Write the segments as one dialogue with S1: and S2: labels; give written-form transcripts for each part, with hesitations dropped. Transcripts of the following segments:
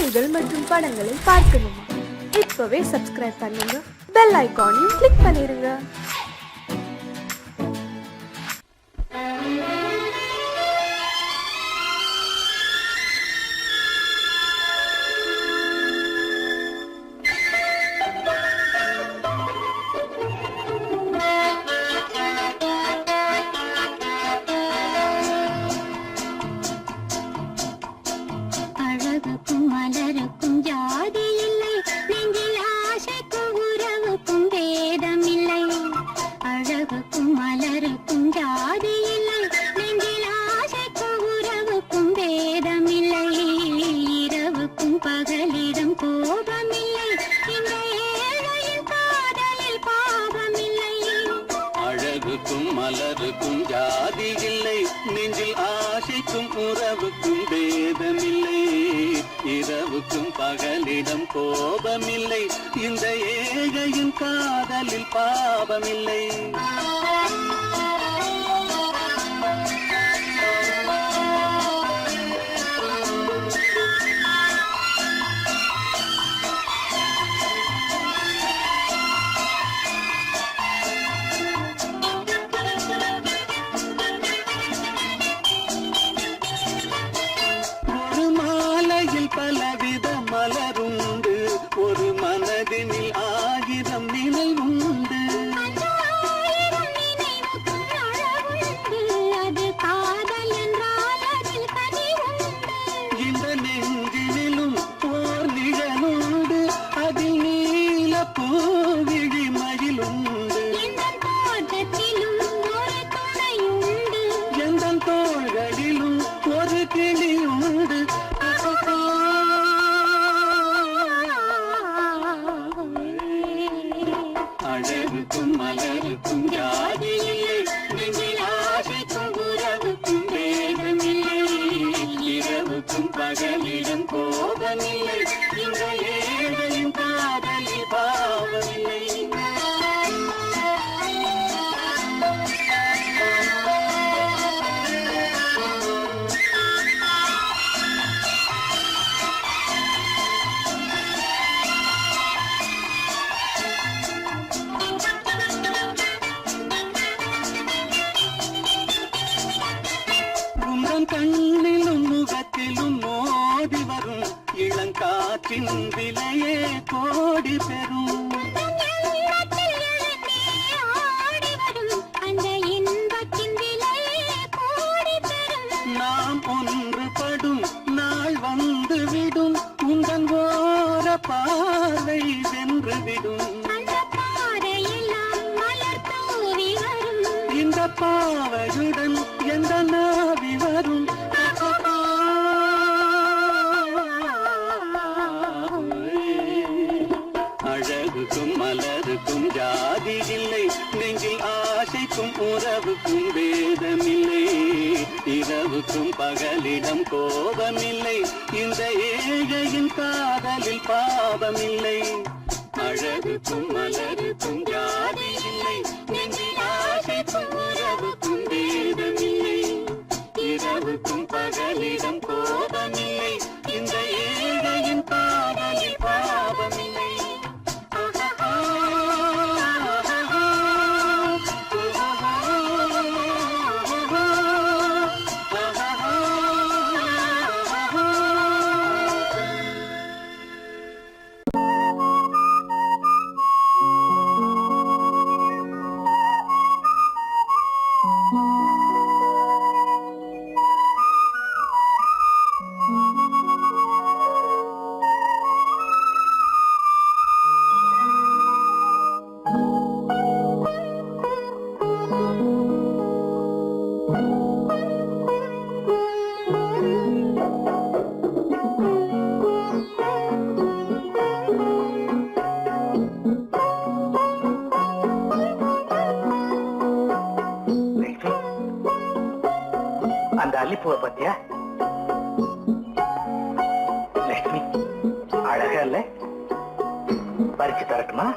S1: கதைகள் மற்றும் படங்களை பார்க்கணுமா? இப்பவே சப்ஸ்கிரைப் பண்ணுங்க, பெல் ஐகானையும் கிளிக் பண்ணிருங்க.
S2: மலருக்கும் ஜாதி இல்லை, நெஞ்சில் ஆசைக்கும் உறவுக்கும் பேதமில்லை. இரவுக்கும் பகலிடம் கோபமில்லை, இந்த ஏழையின் காதலில் பாவமில்லை. பலவித மலருண்டு, ஒரு மனதினில் 1000 நினைவுண்டு. இந்த நெஞ்சினிலும் ஓர் நிழலுண்டு, அதில் நீல பூவிழி மயிலுண்டு. எந்த தோள்களிலும் ஒரு கிளியுண்டு. அழகுக்கும் மலருக்கும் ஜாதி இல்லை, நெஞ்சில் ஆசைக்கும் உறவுக்கும் பேதமில்லை. இரவுக்கும் பகலிடம் கோபமில்லை, இந்த ஏழையும் காதலில் பாவமில்லை. கண்ணிலும் முகத்திலும் மோதி வரும் இளங்காற்றின் விலையே கோடி பெறும். நாம் ஒன்றுபடும் நாள் வந்துவிடும், உங்கள் ஓர பார்வை வென்றுவிடும். இந்த பாவையுடன் எந்த நாவி வரும். அழகுக்கும் மலருக்கும் ஜாதி இல்லை, நெஞ்சில் ஆசைக்கும் உறவுக்கும் பேதமில்லை. இரவுக்கும் பகலிடம் கோபமில்லை, இந்த ஏழையின் காதலில் பாவமில்லை. அழகுக்கும் மலருக்கும் ஜாதி இல்லை, நெஞ்சில் ஆசைக்கும் உறவுக்கும் பேதமில்லை. இரவுக்கும் பகலிடம் கோபமில்லை, இந்த ஏழையின் காதலில் பாவமில்லை.
S3: அந்த அல்லிப்பூவை பத்தியா லட்சுமி? அழகா இல்ல? பறிச்சு தரட்டுமா?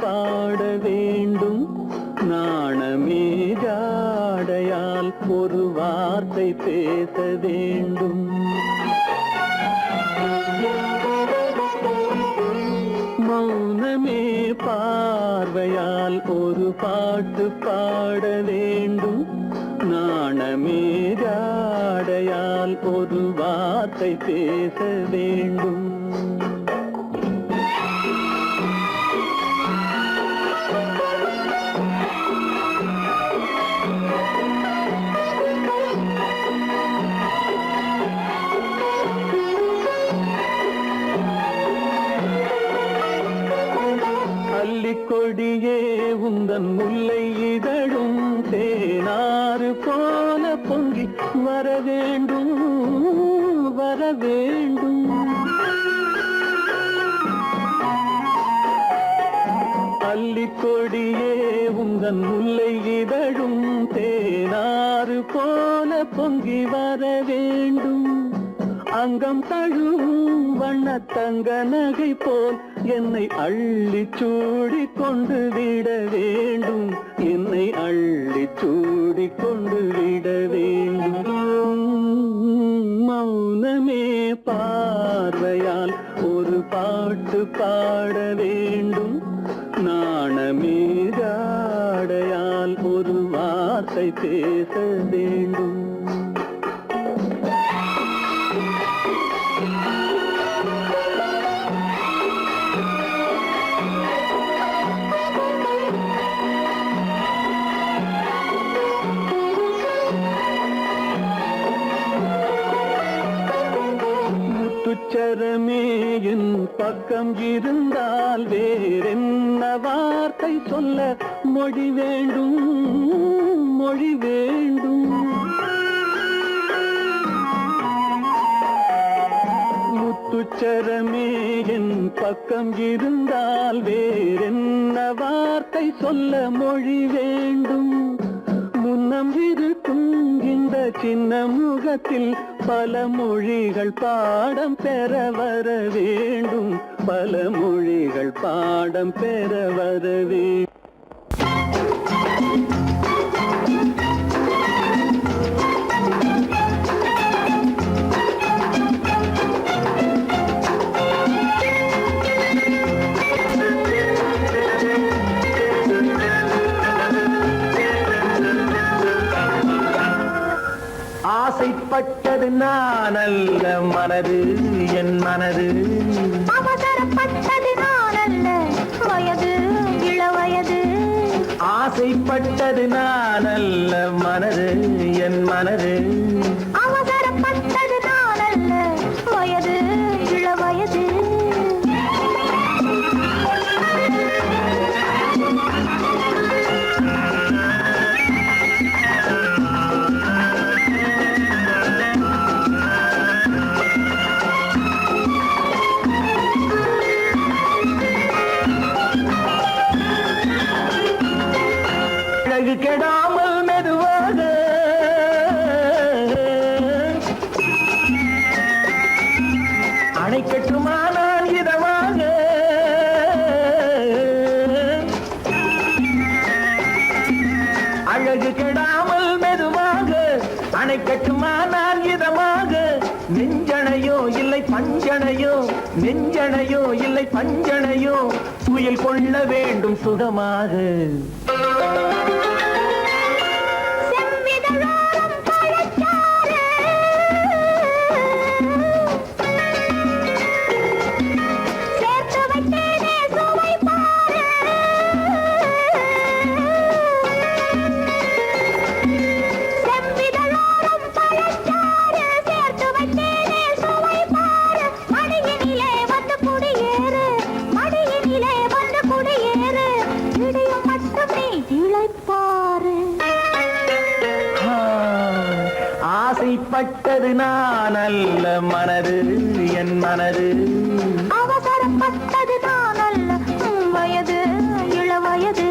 S2: பாட வேண்டும். நாணமே ஜாடையால் ஒரு வார்த்தை பேச வேண்டும். மௌனமே பார்வையால் ஒரு பாட்டு பாட வேண்டும். நாணமே ஜாடையால் ஒரு வார்த்தை பேச வேண்டும். கொடியே உந்தன் முல்லை இதழும் தேனாறு போல பொங்கி வர வேண்டும் வர வேண்டும். அல்லிக்கொடியே உந்தன் முல்லை இதழும் தேனாறு போல பொங்கி வர வேண்டும். அங்கம் தழுவும் வண்ணத்தங்க நகை போல் என்னை அள்ளி சூடி கொண்டு விட வேண்டும். என்னை அள்ளி சூடி கொண்டு விட வேண்டும். மௌனமே பார்வையால் ஒரு பாட்டு பாட வேண்டும். நாணமே ஜாடையால் ஒரு வார்த்தை பேச வேண்டும். முத்துச்சரமே என் பக்கம் இருந்தால் வேறென்ன வார்த்தை சொல்ல மொழி வேண்டும் மொழி வேண்டும். முத்துச்சரமே என் பக்கம் இருந்தால் வேறென்ன வார்த்தை சொல்ல மொழி வேண்டும். முன்னம் இருக்கும் இந்த சின்ன முகத்தில் பல மொழிகள் பாடம் பெற வர வேண்டும். பல மொழிகள் பாடம் பெற வர வேண்டும். ஆசைப்பட்டது நான் அல்ல மனது என் மனது.
S4: அவசரப்பட்டது நான் அல்ல வயது இளவயது.
S2: ஆசைப்பட்டது நான் அல்ல மனது என் மனது.
S4: அவசரப்பட்டது நான் அல்ல வயது இளவயது.
S2: கெடாமல் மெதுவாக அணை கட்டுமானால் இதமாக. அழகு கெடாமல் மெதுவாக அணை கட்டுமானால் இதமாக. நெஞ்சணையோ இல்லை பஞ்சனையோ நெஞ்சணையோ இல்லை பஞ்சனையோ துயில் கொள்ள வேண்டும் சுகமாக. ஆசைப்பட்டது நான் அல்ல மனது என் மனது.
S4: அவசரப்பட்டது நான் அல்ல வயது இளவயது.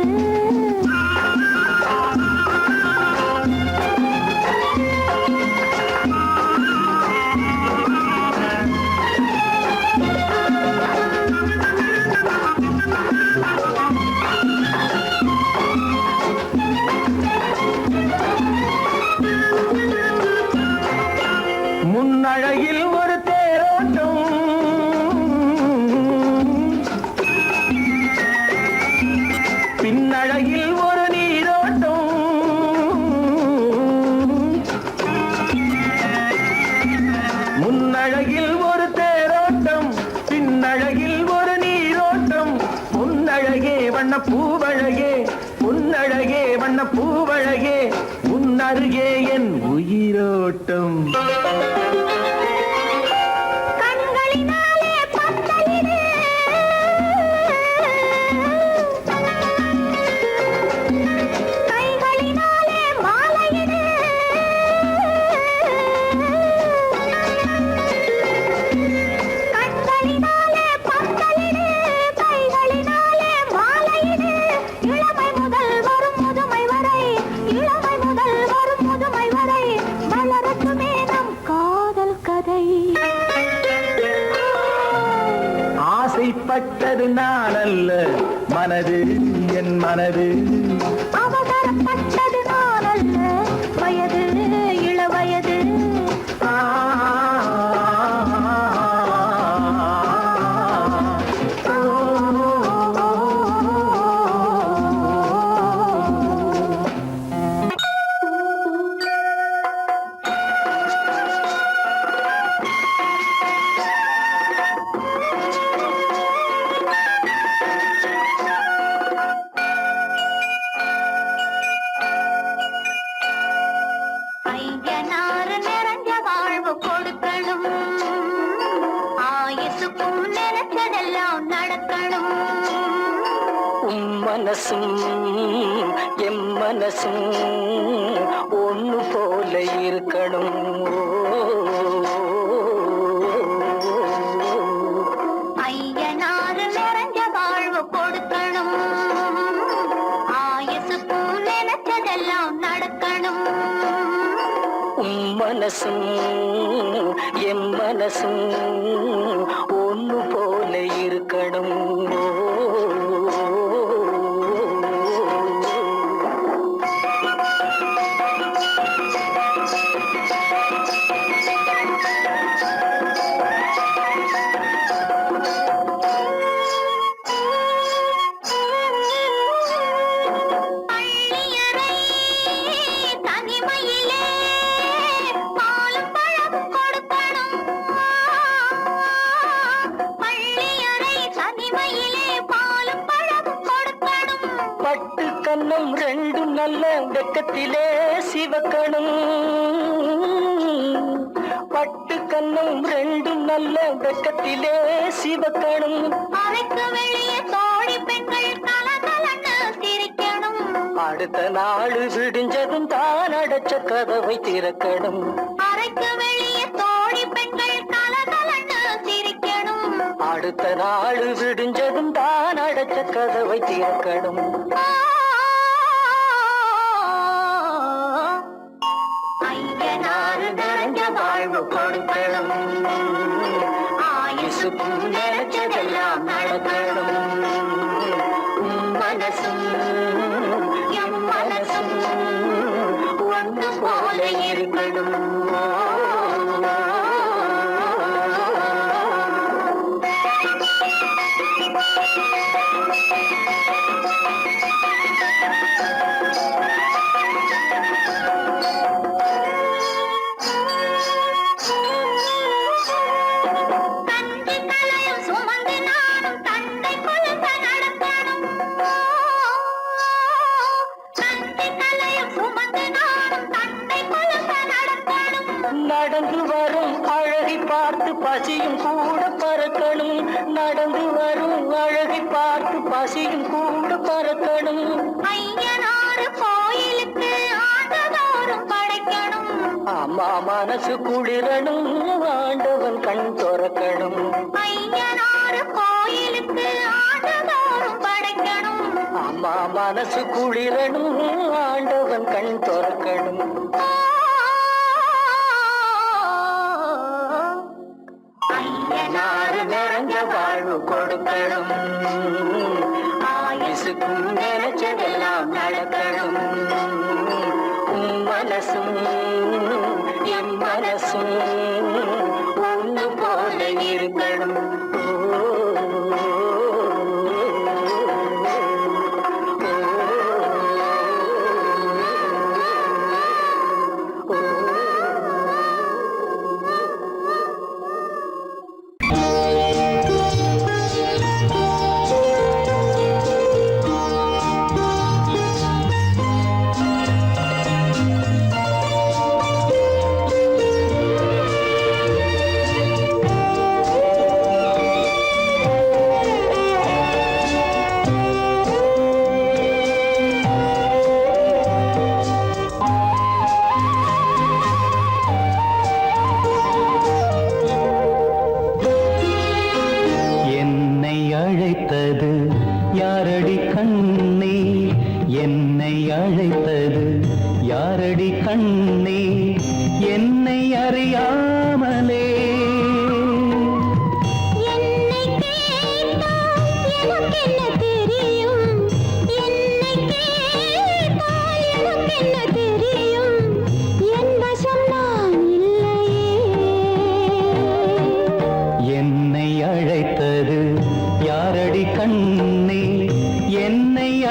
S2: பின்னழகில் ஒரு நீரோட்டம், முன்னழகில் ஒரு தேரோட்டம், பின்னழகில் ஒரு நீரோட்டம். முன்னழகே வண்ண பூவழகே, முன்னழகே வண்ண பூவழகே, முன்னருகே என் உயிரோட்டம். ஆசைப்பட்டது நான் அல்ல, மனது என் மனது.
S4: அவசரப்பட்டது நான் அல்ல, வயது இள வயது.
S5: மனசும் எம் மனசும் ஒண்ணு போல இருக்கணும்.
S4: ஐயனாறு நிறைஞ்ச வாழ்வு கொடுக்கணும், ஆயுசுக்கும் நினைச்சதெல்லாம் நடக்கணும்.
S5: மனசும் எம் மனசும் ஒண்ணு போல இருக்கணும். பட்டு கண்ணம் ரெண்டும் நல்ல வெக்கத்திலே சிவக்கணும். பட்டு கண்ணம் ரெண்டும் நல்ல வெக்கத்திலே சிவக்கணும்.
S4: அறைக்கு வெளியே தோழி பெண்கள் கலகலன்னு சிரிக்கணும்.
S5: அடுத்த நாள் விடிஞ்சதும் தான் அடைச்ச கதவை திறக்கணும்.
S4: அறைக்கு வெளியே தோழி பெண்கள் கலகலன்னு சிரிக்கணும்.
S5: அடுத்த நாள் விடிஞ்சதும் தான் அடைச்ச கதவை திறக்கணும்.
S4: ஐயனாறு நிறைஞ்ச வாழ்வு கொடுக்கணும், ஆயுசுக்கும் நினைச்சதெல்லாம் நடக்கணும். மனசும் எம் மனசும் ஒன்று போல இருக்கணும்.
S5: நடந்து வரும் அழகை பார்த்து பசியும் கூட பறக்கணும். நடந்து வரும் அழகை பார்த்து பசியும் கூட பறக்கணும்.
S4: ஐயனாறு கோயிலுக்கு ஆண்டதோறும் படைக்கணும்.
S5: அம்மா மனசு குளிரணும், ஆண்டவன் கண் துறக்கணும்.
S4: ஐயனாறு கோயிலுக்கு ஆண்டதோறும் படைக்கணும்.
S5: அம்மா மனசு குளிரணும், ஆண்டவன் கண் துறக்கணும்.
S4: ஐயனாறு
S5: நிறைஞ்ச வாழ்வு கொடுக்கணும், ஆயுசுக்கும் நினைச்சதெல்லாம் நடக்கணும். மனசும் என் மனசும் ஒன்று போல இருக்கணும்.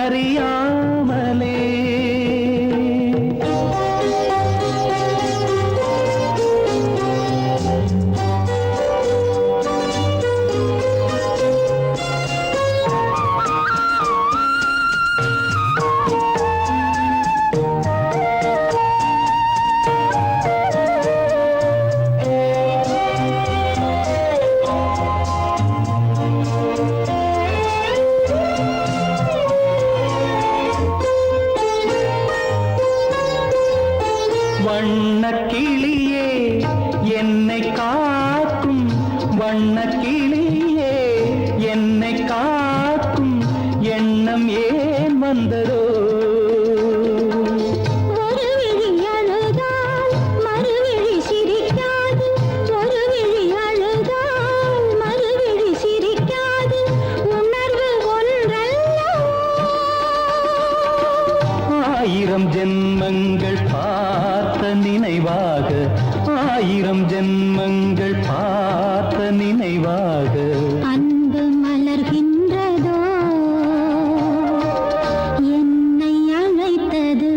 S2: அறியாமலே வண்ணக்கிளியே என்னை காக்கும் வண்ணக்கிளியே என்னை காக்கும் எண்ணம் ஏன் வந்ததோ
S4: ஒரு விழி அழுதால் மறுவிழி சிரிக்காது ஒரு விழி அழுதால் மறுவிழி சிரிக்காது உணர்வு ஒன்றல்ல
S2: ஆயிரம் ஜென்மங்கள் பார்த்த நினைவாக ஆயிரம் ஜென்மங்கள் பார்த்த நினைவாக
S4: அன்பு மலர்கின்றதோ என்னை அழைத்தது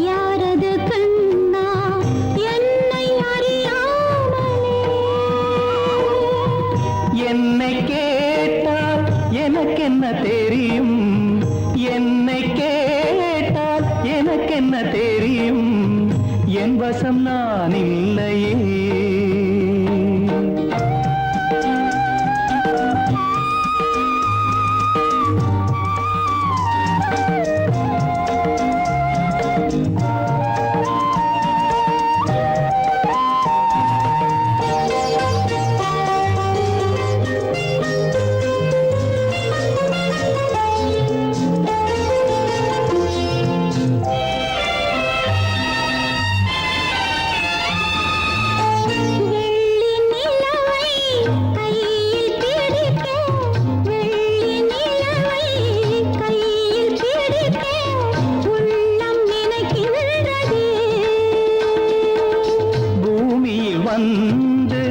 S4: யாரது கண்ணா என்னை அறியாமலே
S2: என்னை கேட்டால் எனக்கென்ன தெரியும் என்னை கேட்டால் எனக்கென்ன தெரியும் என் வசம் நான் இல்லையே
S4: வெள்ளி நிலவை கையில் பிடிக்க வெள்ளி நிலவை கையில் பிடிக்க உள்ளம் நினைக்கின்றதே
S2: பூமியில் வந்து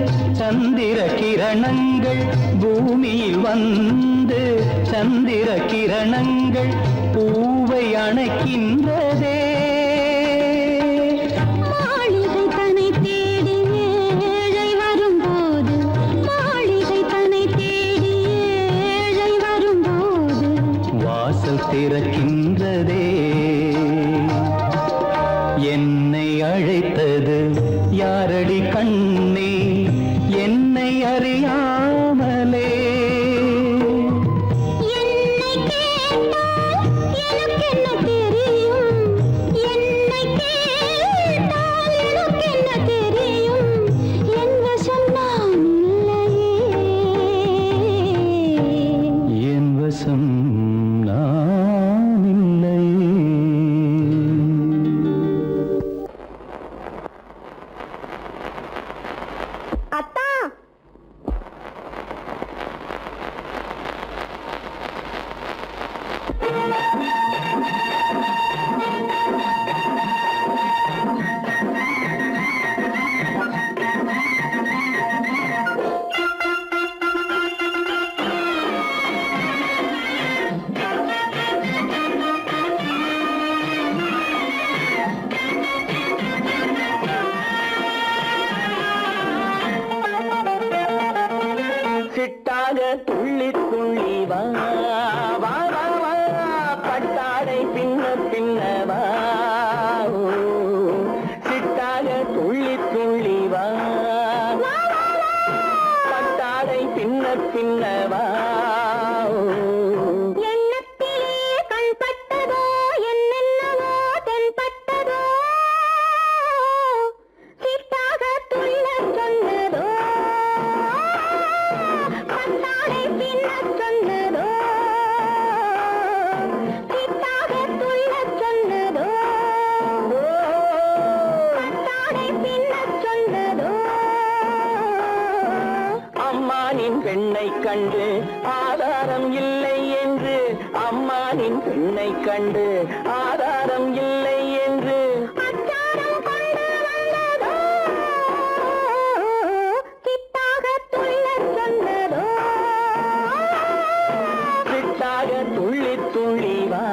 S2: சந்திர கிரணங்கள் பூமியில் வந்து சந்திர கிரணங்கள் பூவை அணைக்கின்றதே
S4: மாளிகை தன்னை தேடி ஏழை வரும்போது மாளிகை தன்னை தேடி ஏழை வரும்போது
S2: வாசல் திறக்கின்றதே என்னை அழைத்தது யாரடி கண்ணே என்னை அறியாமலே
S4: என்னை கேட்டால் எனக்கென்ன தெரியும் என்னை கேட்டால் எனக்கென்ன தெரியும் என் வசம் நான் இல்லையே
S2: என் வசம் நான் இல்லையே
S4: அத்தா
S5: சிட்டாக துள்ளி துள்ளி வா வா வா வா பட்டாடை பின்ன பின்ன வா ஓ, சிட்டாக துள்ளி துள்ளி வா பட்டாடை பின்ன பின்ன வா ஓ.
S4: எண்ணத்திலே கண்பட்டதோ என்னென்னவோ தென்பட்டதோ சிட்டாக துள்ளச் சொன்னதோ பட்டாடை பின்னச் சொன்னதோ சிட்டாக துள்ளச் சொன்னதோ பட்டாடை பின்னச் சொன்னதோ
S5: அம்மானின் பெண்ணை கண்டு ஆதாரம் இல்லை என்று அம்மானின் பெண்ணை கண்டு ஆதாரம் இல்லை என்று
S4: அச்சாரம் கொண்டு வந்ததோ சிட்டாக துள்ளச் சொன்னதோ
S5: சிட்டாக துள்ளி துள்ளி வா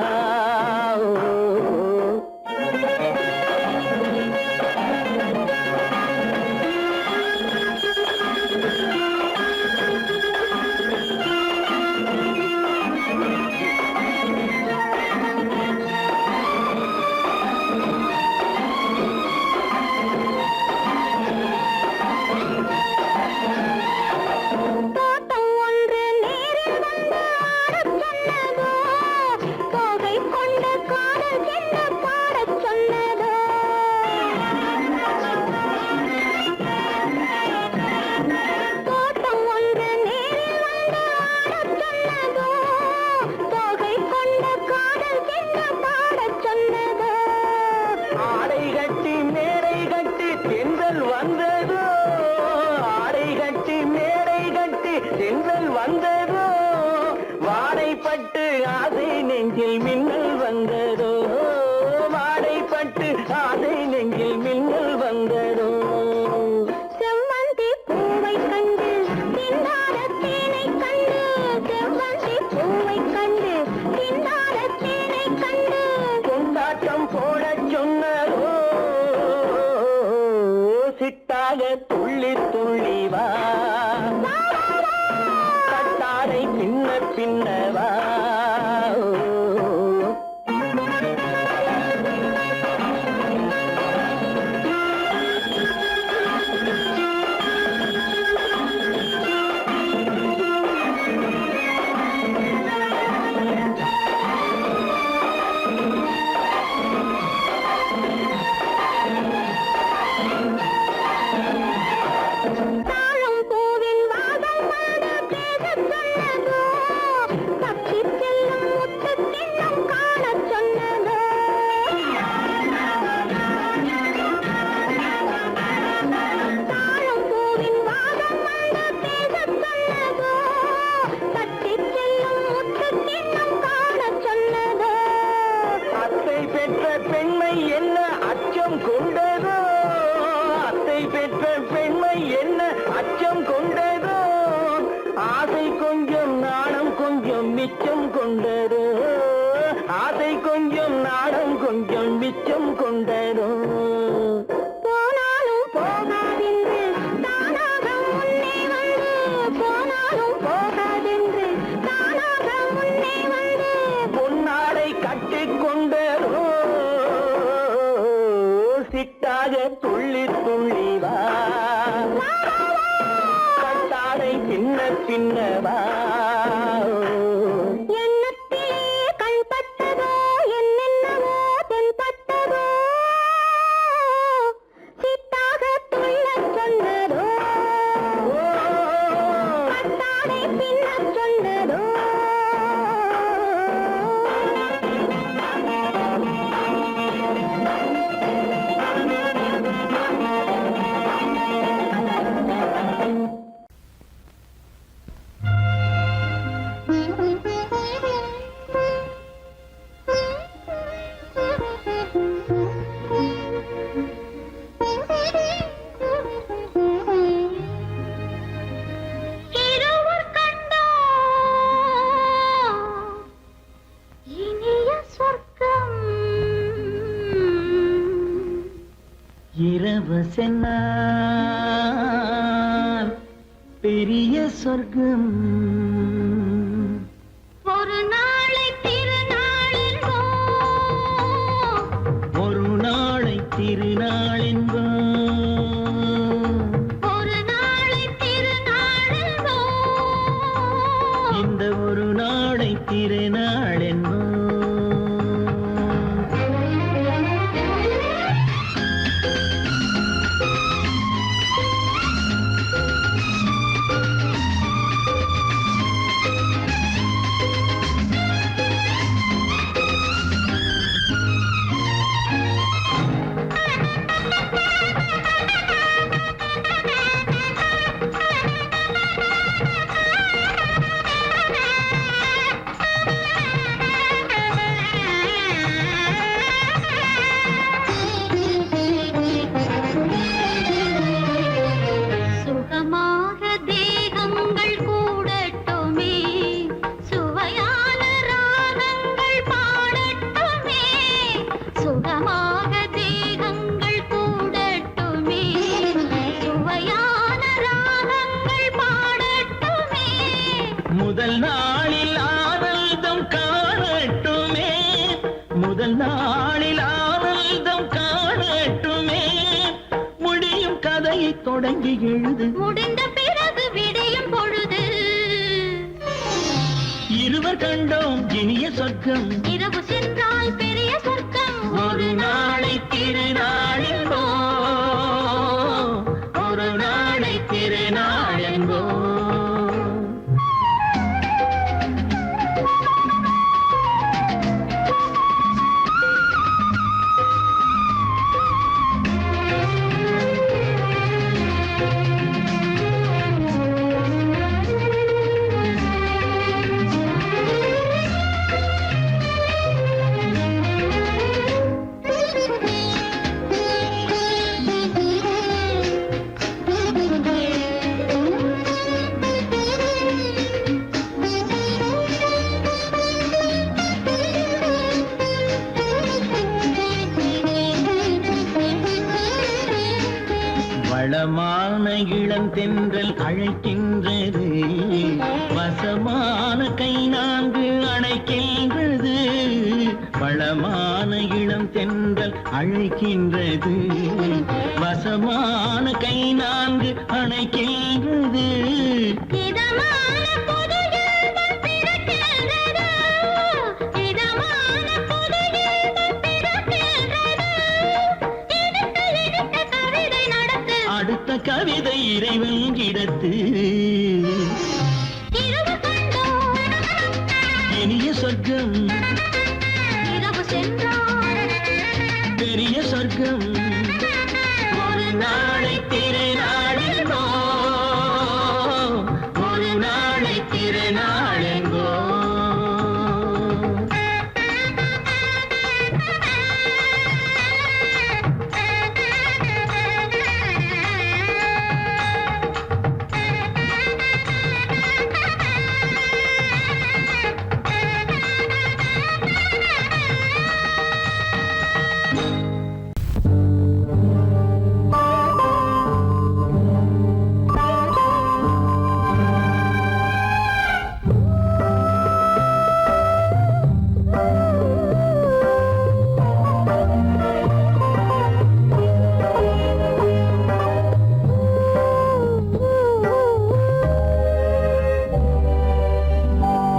S2: நெஞ்சில் மின்னல் வந்ததோ வாடைப்பட்டு ஆசை நெஞ்சில் மின்னல் வந்ததோ
S4: செவ்வந்தி பூவை கண்டு திண்டாட தேனை கண்டு செவ்வந்தி பூவை கண்டு திண்டாட தேனை கண்டு
S2: கொண்டாட்டம் போடச் சொன்னதோ சிட்டாக துள்ளி துள்ளி வா கட்டாரை பின்ன பின்னவா
S4: தாழம் பூவின் வாதம் வந்து பேசச் சொன்னதோ தப்பிச் செல்லும் முத்துக் கிண்ணம் காணச் சொன்னதோ தாழம் பூவின் வாதம் வந்து பேசச் சொன்னதோ தப்பிச் செல்லும் முத்துக் கிண்ணம் காணச் சொன்னதோ
S2: அத்தை பெற்ற பெண்மை என்ன அச்சம் கொண்டதோ அத்தை பெற்ற பெண்மை என்ன அச்சம் கொண்டதோ ஆசை கொஞ்சம் நாணம் கொஞ்சம் மிச்சம் கொண்டதோ ஆசை கொஞ்சம் நாணம் கொஞ்சம் மிச்சம் கொண்டதோ
S4: போனாலும் போகாதென்று தானாக முன்னே வந்து போனாலும் போகாதென்று தானாக முன்னே வந்து
S2: பொன்னாடை கட்டிக்கொண்டதோ சிட்டாக துள்ளி துள்ளி வா கட்டாடை பின்ன பின்னவா
S4: எண்ணத்திலே கண்பட்டதோ என்னென்னவோ தென்பட்டதோ சித்தாக துள்ளச் சொன்னதோ கட்டாடை பின்னச் சொன்னதோ இருவர் கண்டோம் இனிய சொர்க்கம்
S2: இரவு சென்னால் பெரிய சொர்க்கம்
S4: ஒரு நாளை திருநாளென்போ
S2: ஒரு நாளை திருநாளென்போ
S4: ஒரு நாளை திருநாளென்போ
S2: இந்த ஒரு நாளை திருநாளென்போ
S4: சுகமாக தேகங்கள் கூடட்டுமே சுவையான ராகங்கள் பாடட்டுமே சுகமாக தேகங்கள் கூடட்டுமே சுவையான ராகங்கள் பாடட்டுமே
S2: முதல் நாளில் ஆனந்தம் காணட்டுமே முதல் நாளில் ஆனந்தம் காணட்டுமே முடியும் கதையை தொடங்கி எழுது
S4: முடிந்த பிறகு விடியும் பொழுது
S2: இருவர் கண்டோம் இனிய சொர்க்கம்
S4: இரவு சென்றால் பெரிய சொர்க்கம்
S2: ஒரு நாளை திருநாளென்போ ஒரு நாளை திருநாளென்போ வளமான இளந்தென்றல் அழைக்கின்றது, வசமான கை நான்கு அணைக்கின்றது. வளமான இளந்தென்றல் அழைக்கின்றது, வசமான கை நான்கு அணைக்கின்றது. அடுத்த கவிதை இறைவன் கிடத்து, இனிய சொர்க்கம் பெரிய சொர்க்கம். ஒரு நாளை திருநாளெங்கோ, ஒரு நாளை திருநாளெங்கோ.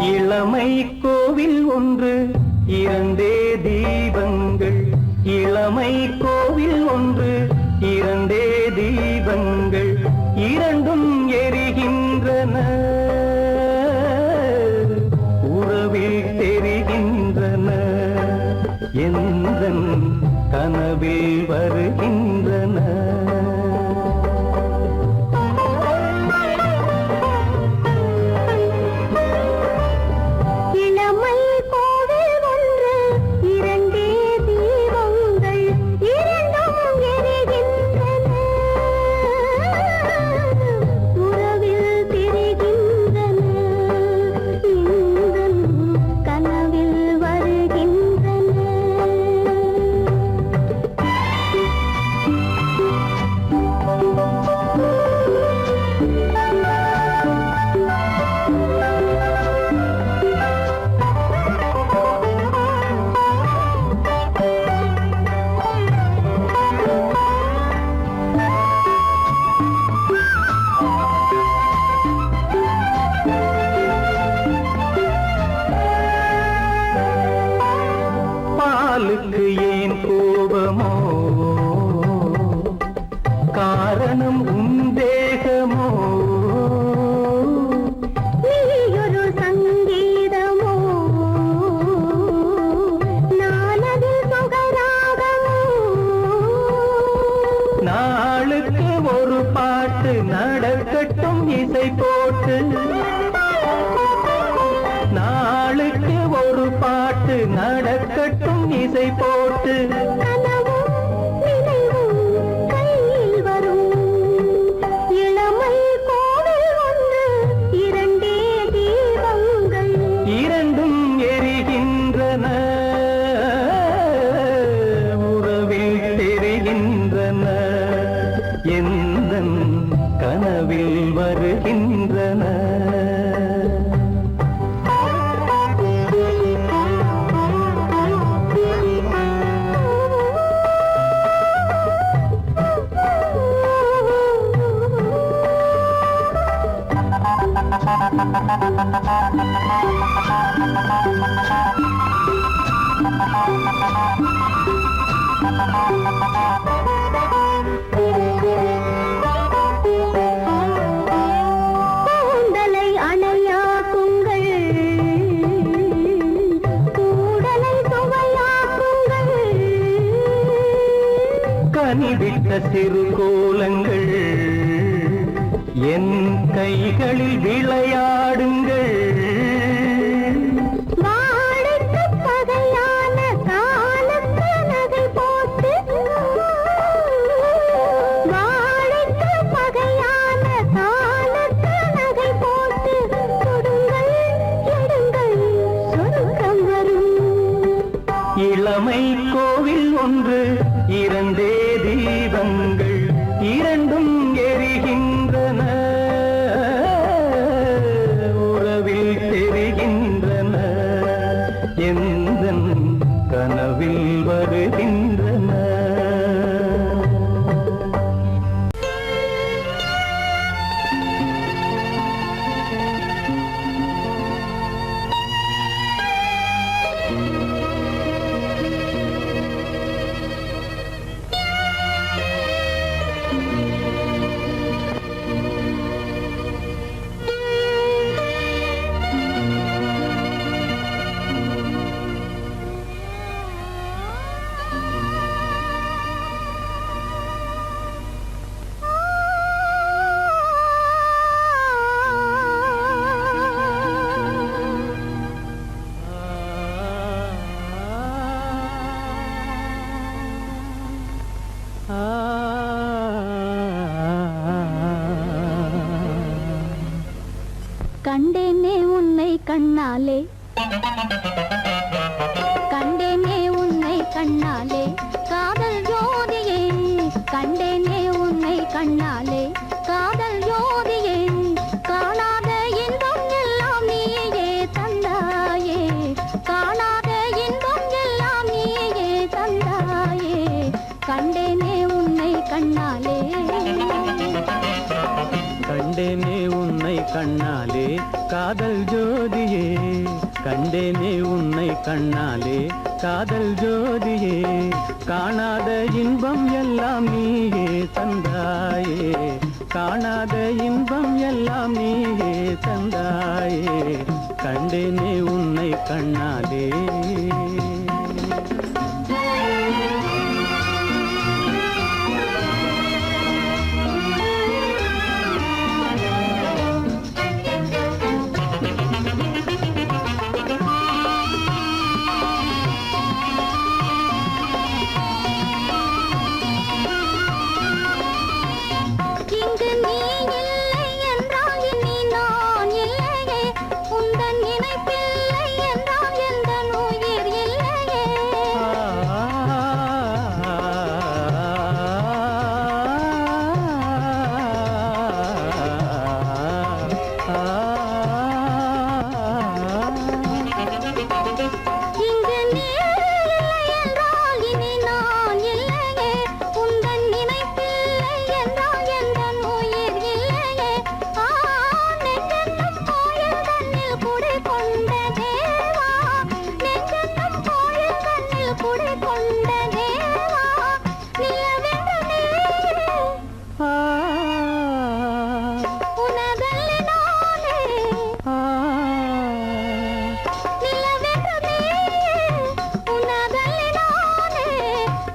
S2: இளமை கோவில் ஒன்று, இரண்டே தீபங்கள். இளமை கோவில் ஒன்று, இரண்டே தீபங்கள். இரண்டும் எரிகின்றன, உறவில் தெரிகின்றன. எந்தன் கனவில் வருகின்றன. பாலுக்கு ஏன் கோபமோ, காரணம் உன் தேகமோ.
S4: நீயொரு சங்கீதமோ, நானது சுகராகமோ.
S2: நாளுக்கு ஒரு பாட்டு நடக்கட்டும் இசை போட்டு, நாளுக்கு ஒரு பாட்டு நடக்கட்டும் இசை போட்டு.
S4: கனவும் நினைவும் கையில் வரும், இளமை கோவில் ஒன்று, இரண்டே தீபங்கள்.
S2: இரண்டும் எரிகின்றன, உறவில் தெரிகின்றன. எந்தன் கனவில் வருகின்றன.
S4: கூந்தலை அணையாக்குங்கள், கூடலை சுவையாக்குங்கள்.
S2: கனிவிட்ட சிறு கோலங்கள் என் கைகளில் விளையாடுங்கள்.
S4: வாழைக்கு பகையான காலத்து நகை போட்டு, வாழைக்கு பகையான காலத்து நகை போட்டு. கொடுங்கள் எடுங்கள் சொர்க்கம் வரும்.
S2: இளமை கோவில் ஒன்று, இரண்டே தீபங்கள். இரண்டும் உறவில் தெரிகின்றன எந்தன் கனவில் வருகின்றன.
S4: கண்டேனே உன்னை கண்ணாலே, கண்டேனே உன்னை கண்ணாலே, காதல் ஜோதியே. கண்டேனே உன்னை கண்ணாலே, காதல் ஜோதியே. காணாத இன்பம் எல்லாம் நீயே தந்தாயே, காணாத இன்பம் எல்லாம் நீயே தந்தாயே. கண்டேனே உன்னை கண்ணாலே,
S2: கண்டேனே உன்னை கண்ணாலே காதல் ஜோதியே. கண்டேனே உன்னை கண்ணாலே காதல் ஜோதியே. காணாத இன்பம் எல்லாம் நீயே தந்தாயே, காணாத இன்பம் எல்லாம் நீயே தந்தாயே. கண்டேனே உன்னை கண்ணாலே.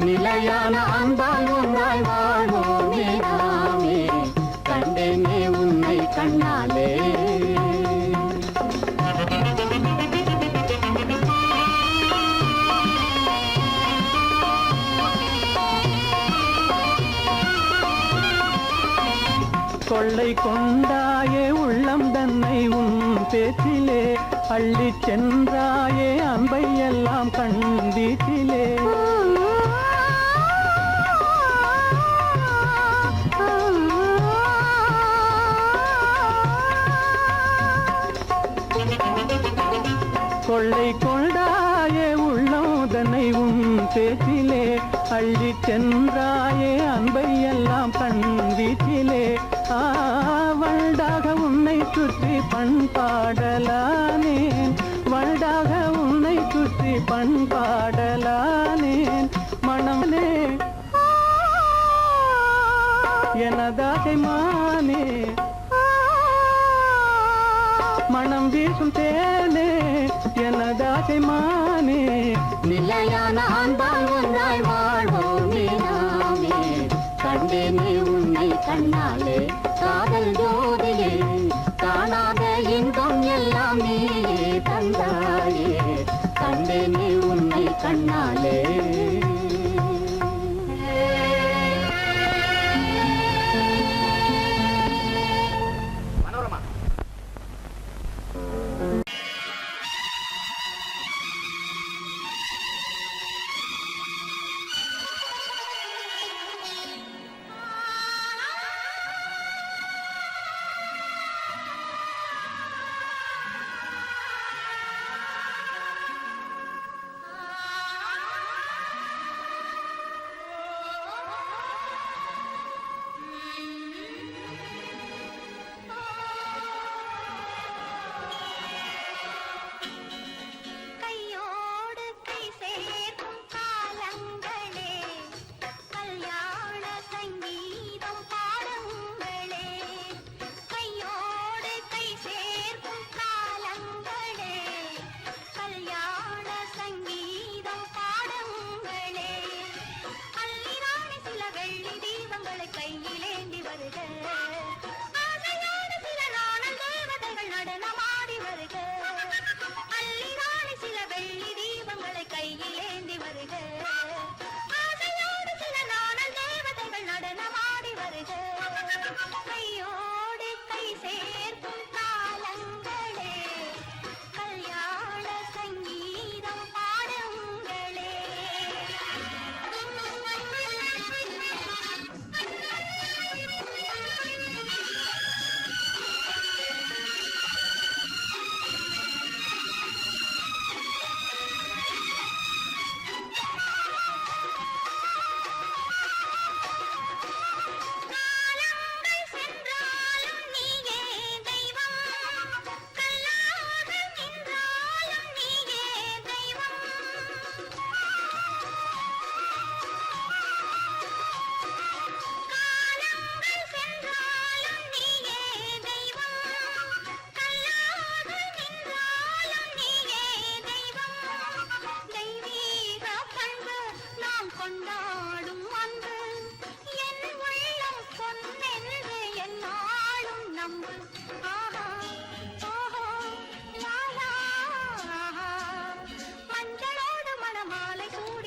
S2: நிலையான அன்பால் ஒன்றாய் வாழ்வோமே நாமே. கண்டேனே உன்னை கண்ணாலே. கொள்ளை கொண்டாயே உள்ளம் தன்னை உன் பேச்சிலே, அள்ளி சென்றாயே அன்பை எல்லாம் கண் வீட்டிலே. கொள்ளை கொண்டாயே உள்ளம் தன்னை உன் பேச்சிலே, அள்ளி சென்றாயே அன்பை எல்லாம் கண் வீட்டிலே. வண்டாக உன்னை சுற்றி பண்பாடலானேன், வண்டாக உன்னை சுற்றி பண்பாடலானேன். மனமே எனதாகை மானே, மனம் வீசும் தேனே எனதாகை மானே. நிலையான அன்பால் ஒன்றாய் வாழ்வோமே நாமே. கண்டேனே உன்னை கண்ணாலே காதல் ஜோதியே. காணாத இன்பம் எல்லாம் நீயே தந்தாயே. கண்டேனே உன்னை கண்ணாலே.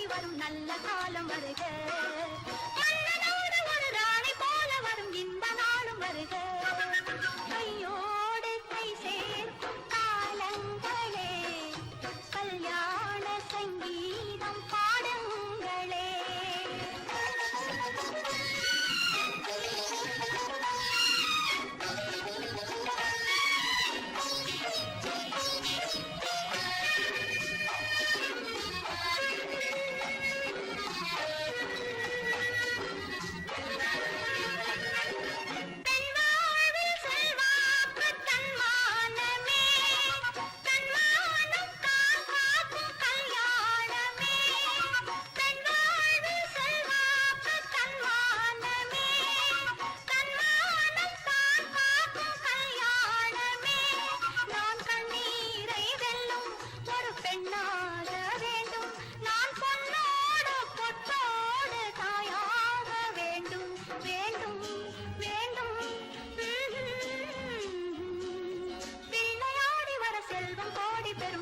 S4: வரும் நல்ல காலம் வருக மன்னனோடு ஒரு ராணி போல வரும் இந்த நாளும் வருக கையோடு கை சேர்க்கும் காலங்களே கல்யாண சங்கீதம் பாடுங்களே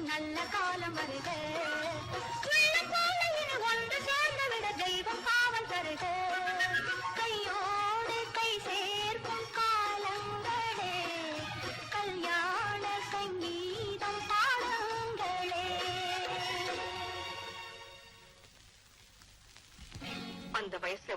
S4: நல்ல காலம் வருக உள்ளம் போல இனி ஒன்று சேர்ந்து விட தெய்வம் காவல் தருக கையோடு கை சேர்க்கும் காலங்களே கல்யாண சங்கீதம் பாடுங்களே அந்த வயசு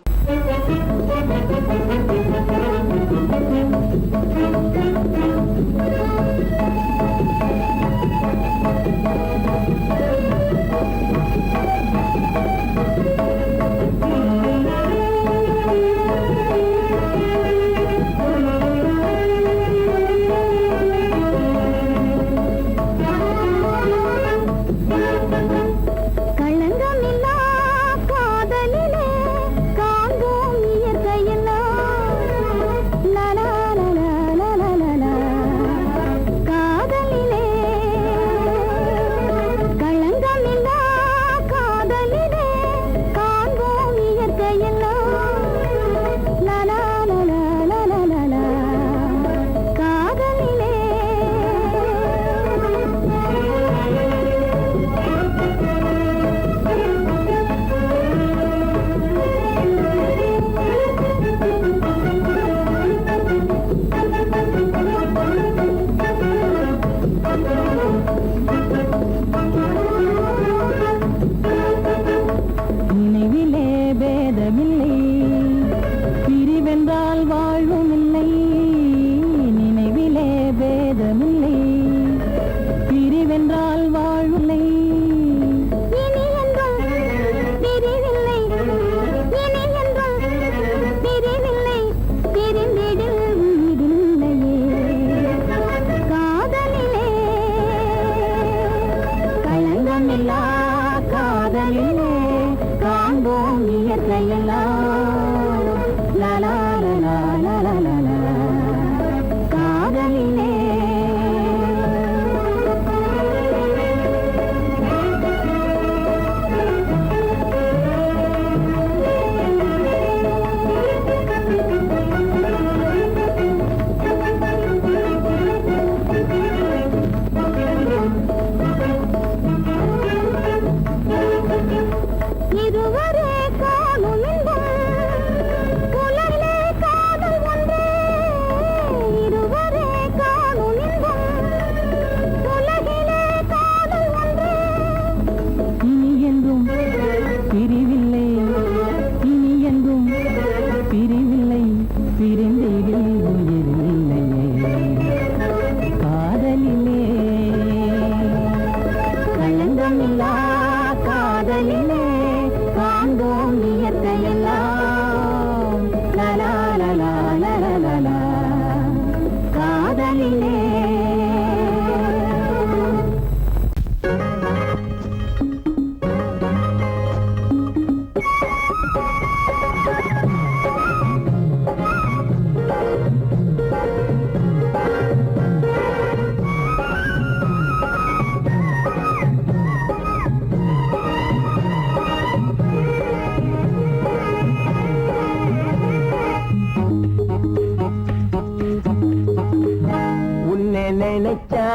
S5: நினைச்சா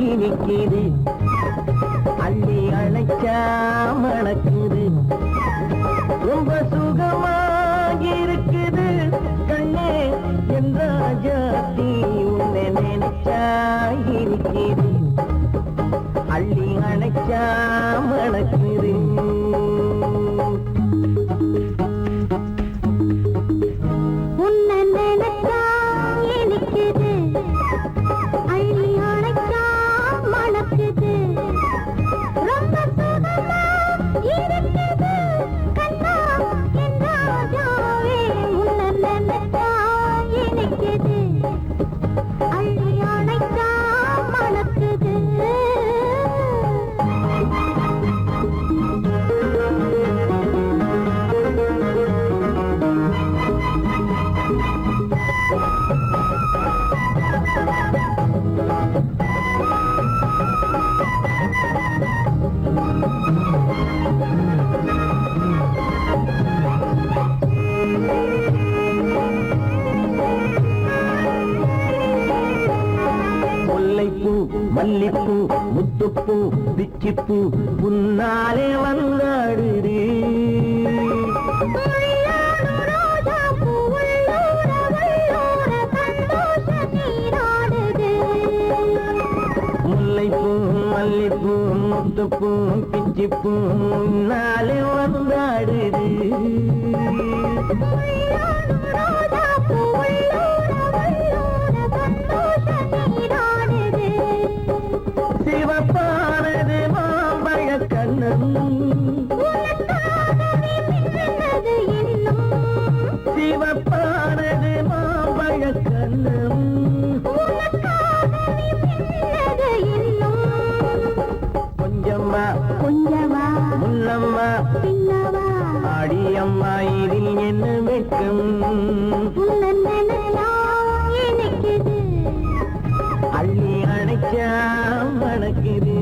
S5: இனிக்குது அள்ளி அழைச்சா மணக்குது
S2: ரொம்ப சுகமாயிருக்குது கண்ணே என் ராஜாத்தி உன்னை நினைச்சா இருக்கிறது அள்ளி அணைச்சா மணக்குது
S4: உன்னை நினைச்சா இனிக்குது அள்ளி அணைச்சா மணக்குது ரொம்ப சுகமா இருக்குது கண்ணா என் ராஜாவே உன்னை நினைச்சா இனிக்குது அள்ளி அணைச்சா மணக்குது
S2: முல்லைப்பூ மல்லிப்பூ முத்துப்பூ பிச்சிப்பூ உன்னாலே வந்தாடுது முல்லைப்பூ மல்லிப்பூ முத்துப்பூ பிச்சிப்பூ உன்னாலே வந்தாடுது சிவப்பானது மாம்பழ கண்ணம் சிவப்பானது மாம்பழ கண்ணம் கொஞ்சம்மா
S4: கொஞ்சவா
S2: முன்னம்மா
S4: பின்னவா
S2: ஆடியம்மா இதில் என்ன வெட்கம்
S4: உன்னை நினைச்சா இனிக்குது
S2: அள்ளி அணைச்சா மணக்குது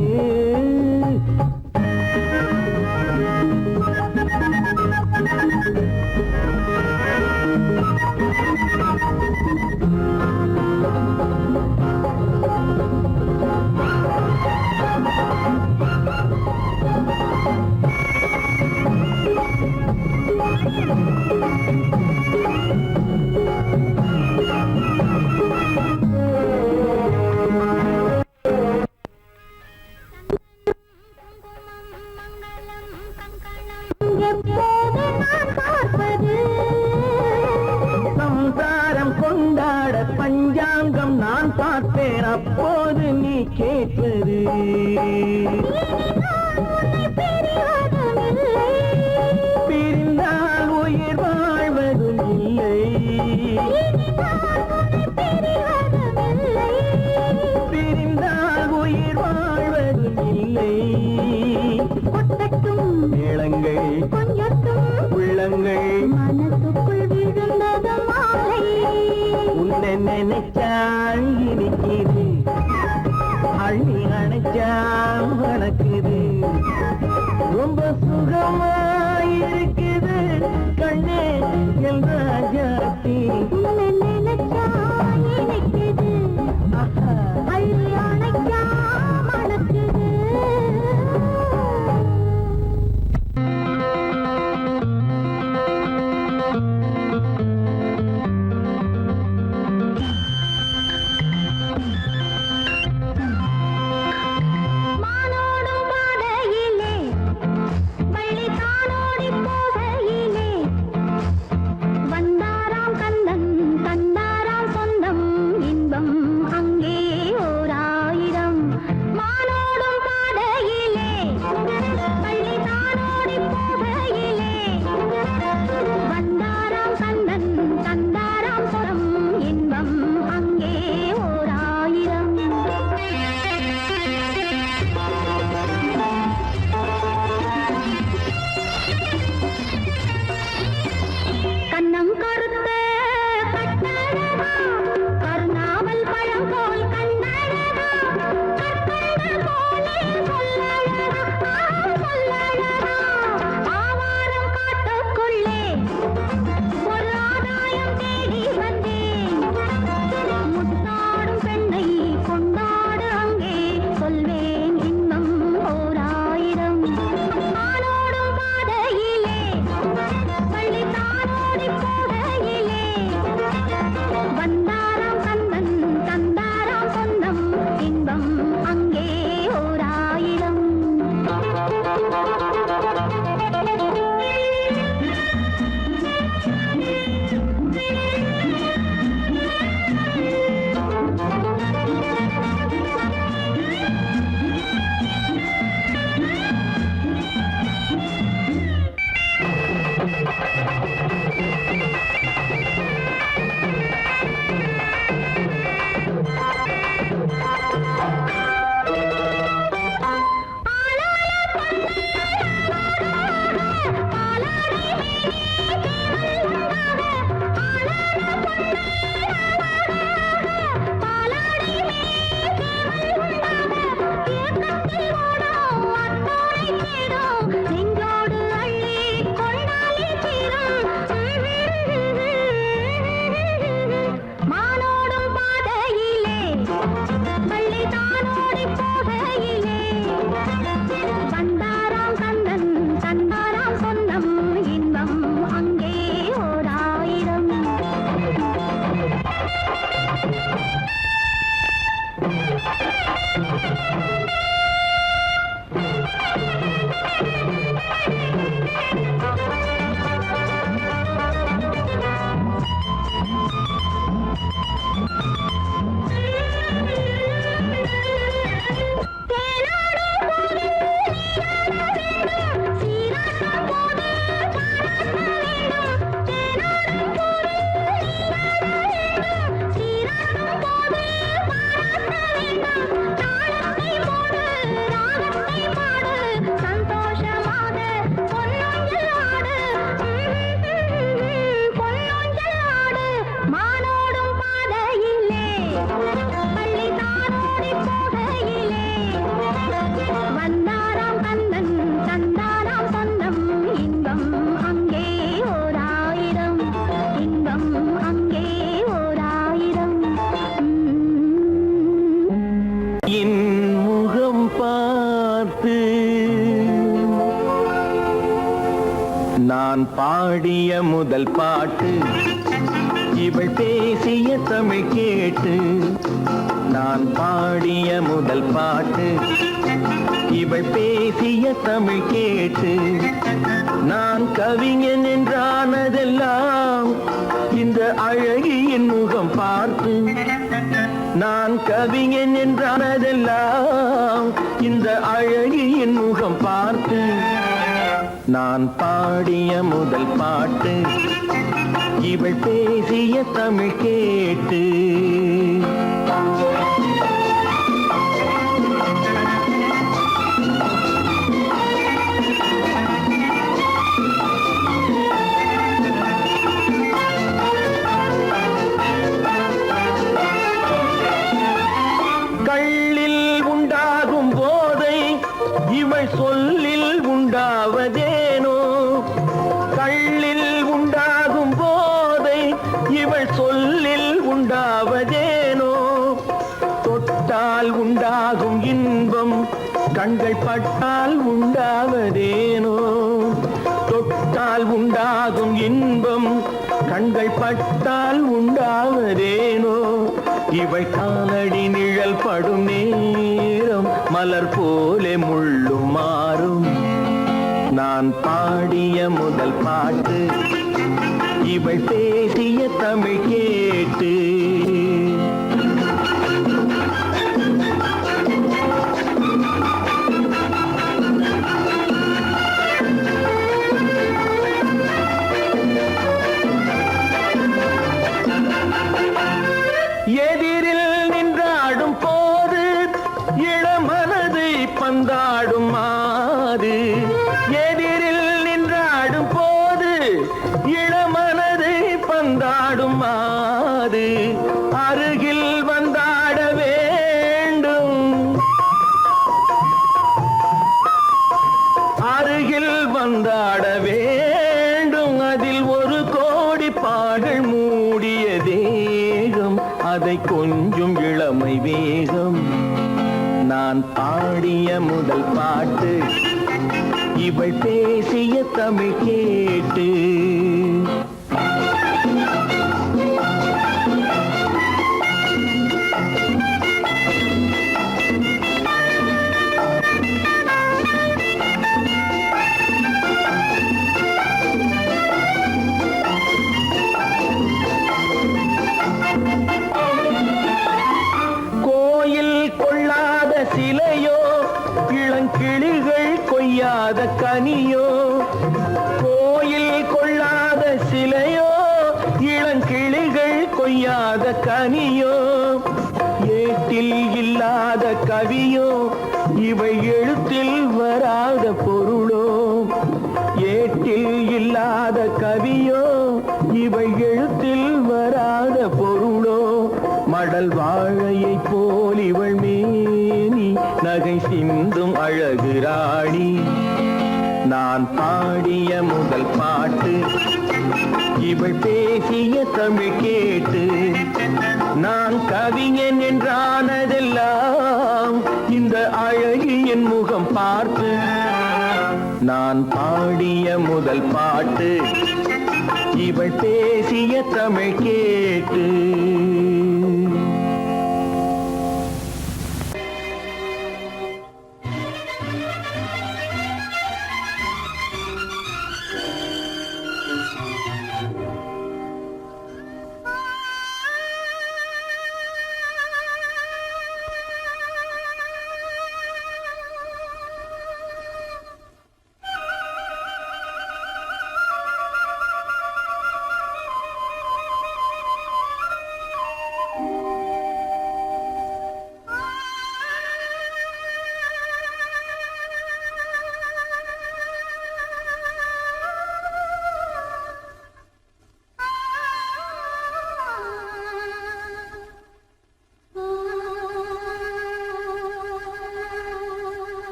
S4: எப்போது நான் பார்ப்பது
S2: சம்சாரம் கொண்டாட பஞ்சாங்கம் நான் பார்ப்பேன் அப்போது நீ கேட்பது பிரிந்தால் உயிர் வாழ்வதும் இல்லை பிரிந்தால் உயிர் வாழ்வதும் இல்லை
S4: கொட்டட்டும்
S2: மேளங்கள்
S4: கொஞ்சட்டும்
S2: உள்ளங்கள்
S4: மனசுக்குள் விழுந்தது மாலை
S2: உன்னை நினைச்சால் இருக்கிறது அள்ளி அணைச்சா மணக்குது ரொம்ப சுகமாயிருக்குது கண்ணே என் ராஜாத்தி
S4: உன்னை நினைச்சா இனிக்குது
S2: ஆஹா
S4: அள்ளி அணைச்சா மணக்குது மானோடும் பாதையிலே வள்ளி தானோடி போகையிலே வந்தாராம் கந்தன் தந்தாராம்
S2: நான் பாடிய முதல் பாட்டு இவள் பேசிய தமிழ் கேட்டு. நான் பாடிய முதல் பாட்டு இவள் பேசிய தமிழ் கேட்டு. நான் கவிஞன் என்றானதெல்லாம் இந்த அழகியின் முகம் பார்த்து. நான் கவிஞன் என்றானதெல்லாம் இந்த அழகியின் முகம் பார்த்து. நான் பாடிய முதல் பாட்டு இவள் பேசிய தமிழ் கேட்டு. கள்ளில் உண்டாகும் போதை இவள் சொல்லில் உண்டாவதேனோ. கள்ளில் உண்டாகும் போதை இவள் சொல்லில் உண்டாவதேனோ. தொட்டால் உண்டாகும் இன்பம் கண்கள் பட்டால் உண்டாவதேனோ. தொட்டால் உண்டாகும் இன்பம் கண்கள் பட்டால் உண்டாவதேனோ. இவள் காலடி நிழல் படும் நேரம் மலர் போலே முள்ளும் மாறும். நான் பாடிய முதல் பாட்டு இவள் பேசிய தமிழ் கேட்டு. எதிரில் நின்றாடும் போது இளமனதை பந்தாடும் மாது. எதிரில் நின்றாடும் போது இளமனதை பந்தாடும் மாது. அருகில் வந்தாட வேண்டும், அருகில் வந்தாட வேண்டும். அதில் ஒரு கோடி பாடல் மூடிய தேகம், அதை கொஞ்சம் இளமை வேகம். நான் பாடிய முதல் பாட்டு இவள் பேசிய தமிழ் கேட்டு. சிலையோ இளங்கிளிகள் கொய்யாத கனியோ. கோயில் கொள்ளாத சிலையோ இளங்கிளிகள் கொய்யாத கனியோ. ஏட்டில் இல்லாத கவியோ இவை எழுத்தில் வராத பொருளோ. ஏட்டில் இல்லாத கவியோ இவை எழுத்தில் வராத பொருளோ. மடல் வாழையை போல் இவள் மேனி நகை சிந்தும் அழகு ராணி. நான் பாடிய முதல் பாட்டு இவள் பேசிய தமிழ் கேட்டு. நான் கவிஞன் என்றானதெல்லாம் இந்த அழகியின் முகம் பார்த்து. நான் பாடிய முதல் பாட்டு இவள் பேசிய தமிழ் கேட்டு.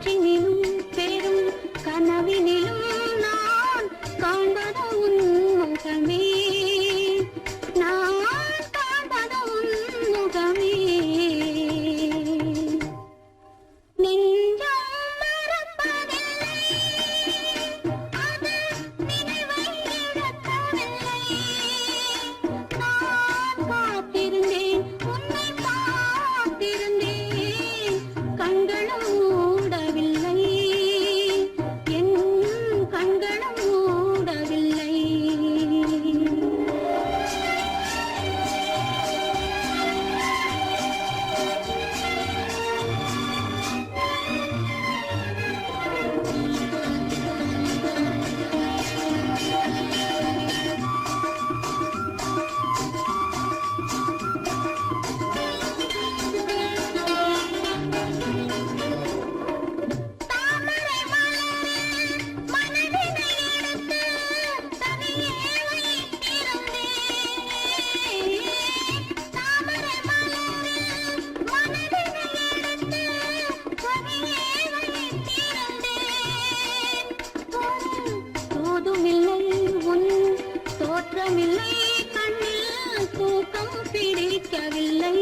S4: காற்றினிலும் பெரும் கனவினிலும் நான் காண்பது உன் முகமே, நான் காண்பது உன் முகமே. நெஞ்சம் மறப்பதில்லை, அது நினைவை இழக்கவில்லை. நான் காத்திருந்தேன், உன்னை பார்த்திருந்தேன், கண்களும் மூடவில்லை, என் கண்களும் மூடவில்லை. தாமரை மலரில் மனதினை எடுத்து தனியே வைத்திருந்தேன். தாமரை மலரில் மனதினை எடுத்து தனியே வைத்திருந்தேன். தோதுமில்லை உன் தோற்றமில்லை, கண்ணில் தூக்கம் பிடிக்கவில்லை,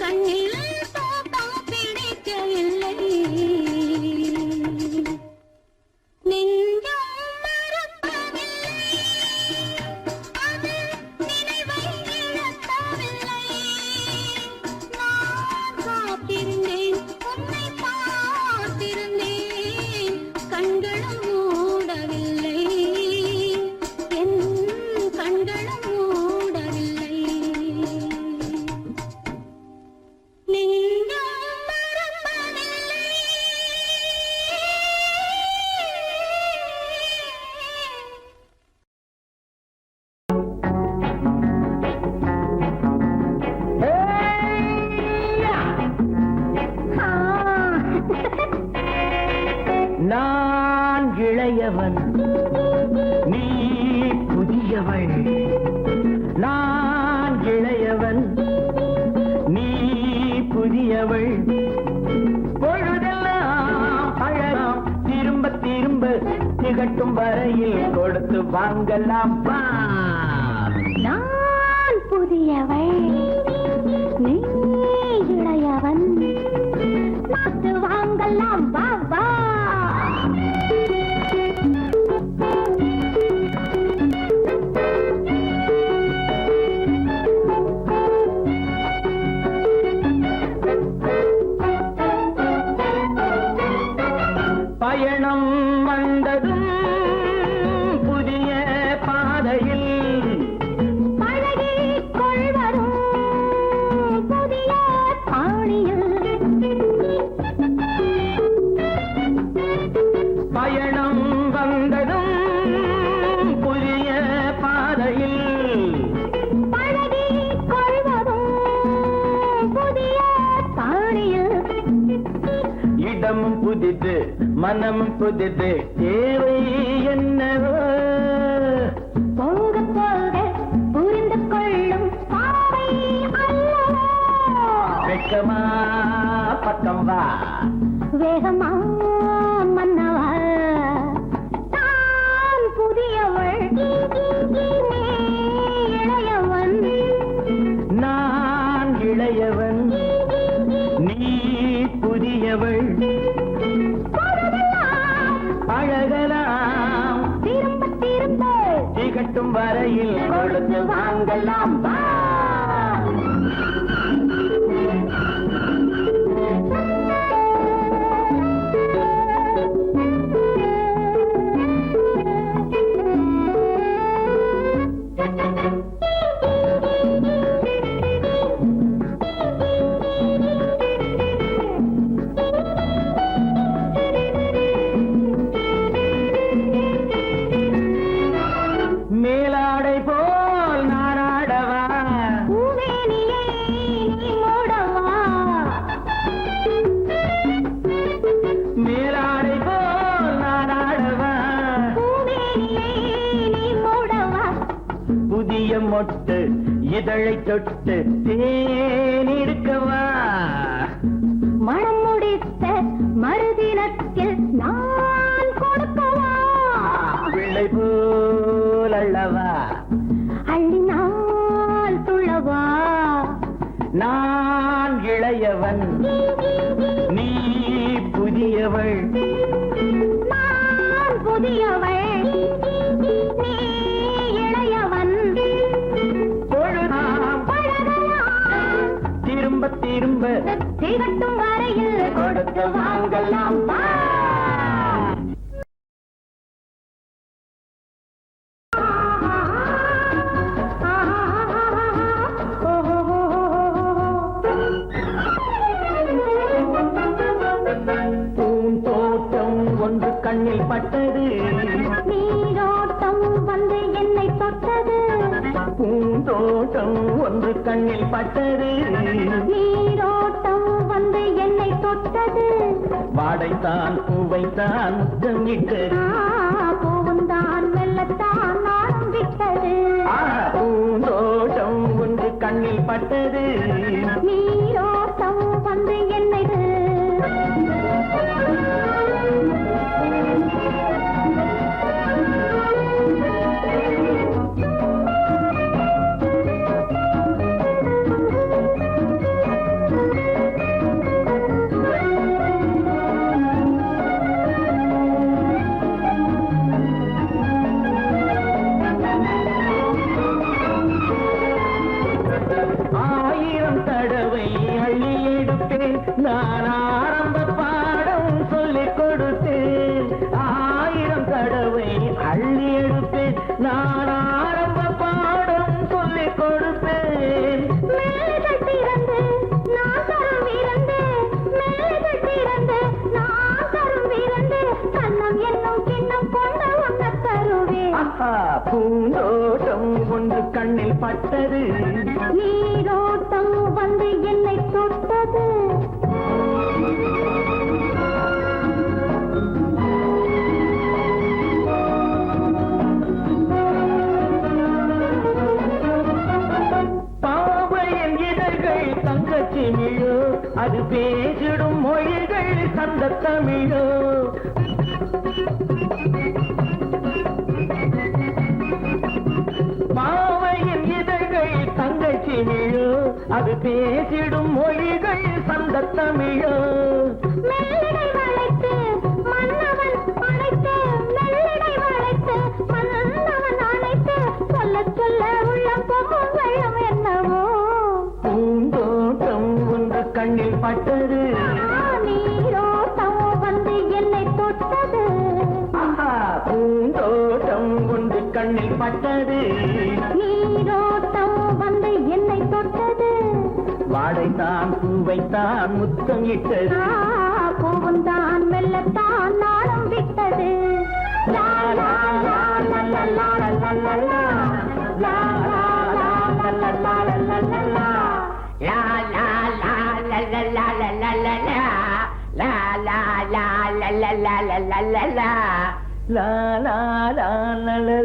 S4: கண்ணில் தூக்கம் பிடிக்கவில்லை. நெஞ்சம் மறப்பதில்லை, அது நினைவை இழக்கவில்லை. நான் காத்திருந்தேன், உன்னை பார்த்திருந்தேன், கண்களும் மூடவில்லை, என் கண்களும் மூடவில்லை. நெஞ்சம் மறப்பதில்லை.
S2: நான் இளையவன், நீ புதியவள். நான் இளையவன், நீ புதியவள். பொழுதெல்லாம் அழகாம், திரும்ப திரும்ப திகட்டும் வரையில் கொடுத்து வாங்கலாம் வா.
S4: நான் புதியவள், நீ இளையவன், பார்த்து வாங்கலாம் வா வா.
S2: பயணம் வந்ததும் புதிய பாதையில்
S4: பழகிக் கொள்வதும் புதிய பாணியில்.
S2: பயணம் வந்ததும் புதிய பாதையில்
S4: பழகிக் கொள்வதும் புதிய பாணியில்.
S2: இடமும் புதிது, மனமும் புதிது, தேவை என்னவோ.
S4: போக போக புரிந்து கொள்ளும் பாவை அல்லவோ.
S2: வெட்கமா பக்கம் வா.
S4: வேகமா மன்னவா, நான் புதியவள், நீ இளையவன்.
S2: நான் இளையவன், நீ புதியவள்.
S4: பொழுதெல்லாம்
S2: அழகலாம்,
S4: திரும்ப திரும்ப
S2: திகட்டும் வரையில் கொடுத்து வாங்கலாம் வா. மேலாடை போல் நாராடவா,
S4: பூவேனிலே நீ மூடவா.
S2: மேலாடை போல் நாராடவா,
S4: பூவேனிலே நீ மூடவா.
S2: புதிய மொட்டு இதழை தொட்டு தேனிருக்கவா.
S4: மனம் முடித்த
S2: நான் இளையவன் நீ புதியவள்
S4: நான் புதியவள் நீ இளையவன்
S2: பொழுதாம்
S4: பழகலாம்
S2: திரும்ப திரும்ப
S4: திகட்டும் வரையில் கொடுத்து வாங்கலாம் வா.
S2: பூந்தோட்டம் ஒன்று கண்ணில் பட்டது
S4: நீரோட்டம் வந்து என்னை தொட்டது
S2: பூந்தோட்டம் ஒன்று கண்ணில் பட்டது
S4: நீரோட்டம் வந்து என்னை தொட்டது
S2: வாடைத்தான் பூவைத்தான் முத்தம் இட்டது
S4: பூவுந்தான் வெள்ளத்தான் நாடும் விட்டது
S2: பூந்தோட்டம் ஒன்று கண்ணில் பட்டது
S4: நீரோட்டம் வந்து என்னை
S2: ஆயிரம் தடவை அள்ளி எடுப்பேன் நான் ஆரம்ப பாடம் சொல்லிக் கொடுத்தேன் ஆயிரம் தடவை அள்ளி எடுப்பேன் நான் ஆரம்ப பாடம் சொல்லிக் கொடுப்பேன்
S4: மேலைகள் திறந்து நான் தரும் விருந்து மேலைகள் திறந்து நான் தரும் விருந்து கண்ணம் என்னும் கிண்ணம் கொண்டு உண்ண தருவேன்
S2: பூந்தோட்டம் ஒன்று கண்ணில் பட்டது
S4: நீரோட்டம் வந்து என்னை தொட்டது
S2: பாவையின் இதழ்கள் தங்கச்சி மிழோ அது பேசிடும் மொழிகள் சந்த தமிழோ பாவையின் இதழ்கள் தங்கச்சி மிழோ அது பேசிடும் மொழிகள் சந்த தமிழோ
S4: மெல்லிடை வளைத்து மன்னவன் அணைத்து மெல்லிடை வளைத்து மன்னவன் அணைத்து சொல்ல சொல்ல உள்ளம் பொங்கும் வெள்ளம் என்னவோ
S2: பூந்தோட்டம் ஒன்று கண்ணில் பட்டது
S4: நீரோட்டம் வந்து என்னை தொட்டது
S2: பூந்தோட்டம் ஒன்று கண்ணில் பட்டது
S4: நீரோட்டம் வந்து என்னை தொட்டது
S2: வாடைத்தான் பூவைத்தான் முத்தம் இட்டது
S4: பூவுந்தான் மெல்லத்தான் நாடம் விட்டது லா லா லா லா லா லா லா லா லா. லா லா லா லா லா லா லா லா லா. லா லா லா லா லா லா லா லா லா. லா லா லா லா லா லா லா லா லா.
S2: லா லா லா லா லா.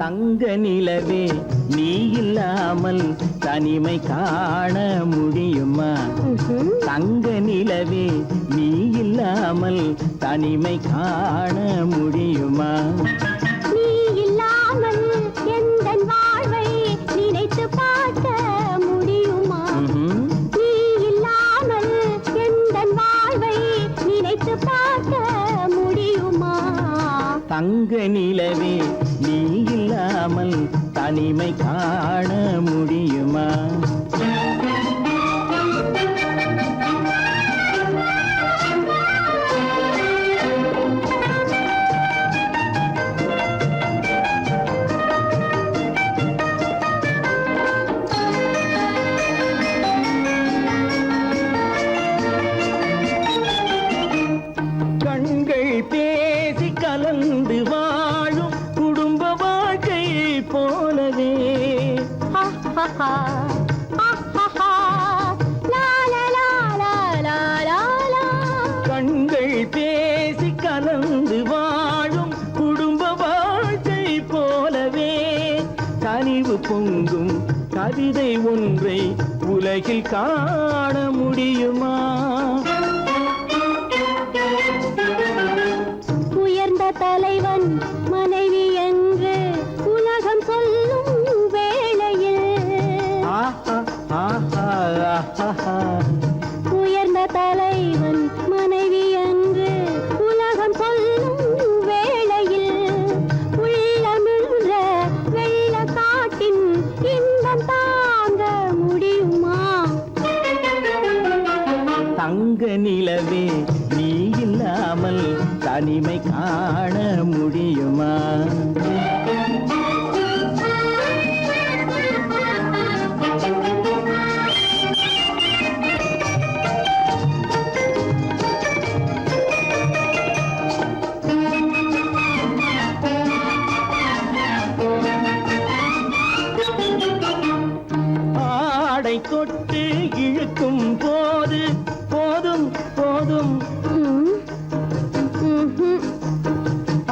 S2: தங்க நிலவே நீ இல்லாமல் தனிமை காண முடியுமா தங்க நிலவே நீ இல்லாமல் தனிமை காண முடியுமா
S4: நீ இல்லாமல் எந்தன் வாழ்வை நினைத்து பார்க்க முடியுமா நீ இல்லாமல் எந்தன் வாழ்வை நினைத்து பார்க்க முடியுமா
S2: தங்க நிலவே நீ இல்லாமல் தனிமை காண முடியுமா கண்கள் பேசி கலந்து வாழும் குடும்ப வாழ்க்கை போலவே கவிதை ஒன்றை உலகில் காண முடியுமா?
S4: உயர்ந்த தலைவன் மனைவி என்று உலகம் சொல்லும் வேளையில் உயர்ந்த தலைவன் மனைவி என்று உலகம் சொல்லும் வேளையில் உள்ளமிழ்ற வெள்ள காட்டின் இன்பம் தாங்க முடியுமா?
S2: தங்க நிலவே நீ இல்லாமல் தனிமை காண முடியுமா? ஆடை தொட்டு இழுக்கும் போது போதும் போதும்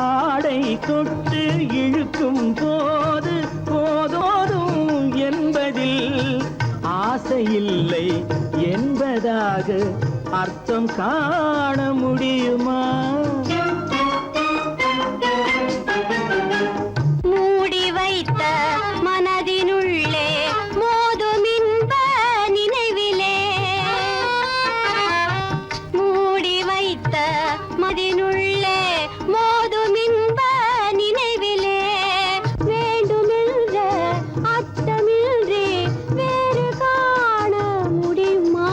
S2: ஆடை தொட்டு இழுக்கும் போது போதோதும் என்பதில் ஆசையில்லை என்பதாக அர்த்தம் காண முடியுமா?
S4: மூடி வைத்த மனதினுள்ளே மோதும் இன்ப நினைவிலே மூடி வைத்த மதினுள்ளே மோதும் இன்ப நினைவிலே வேண்டுமென்ற அர்த்தமின்றி வேறு காண முடியுமா?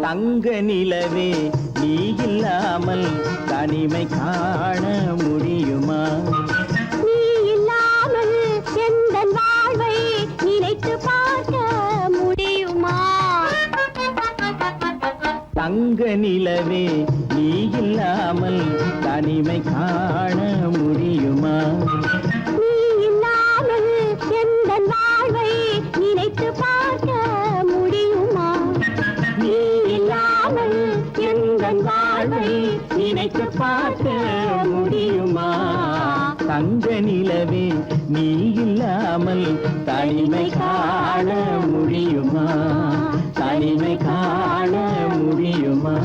S2: தங்க நிலவே நீ இல்லாமல் தனிமை காண முடியுமா?
S4: நீ இல்லாமல் எந்தன் வாழ்வை நினைத்து பார்க்க முடியுமா?
S2: தங்க நிலவே நீ இல்லாமல் தனிமை காண முடியுமா?
S4: நீ இல்லாமல் எந்தன் வாழ்வை நினைத்து பார்க்க முடியுமா?
S2: நீ இல்லாமல் எந்தன் வாழ்வை நினைத்து பார்க்க முடியுமா? தங்க நிலவே நீ இல்லாமல் தனிமை காண முடியுமா? தனிமை காண முடியுமா?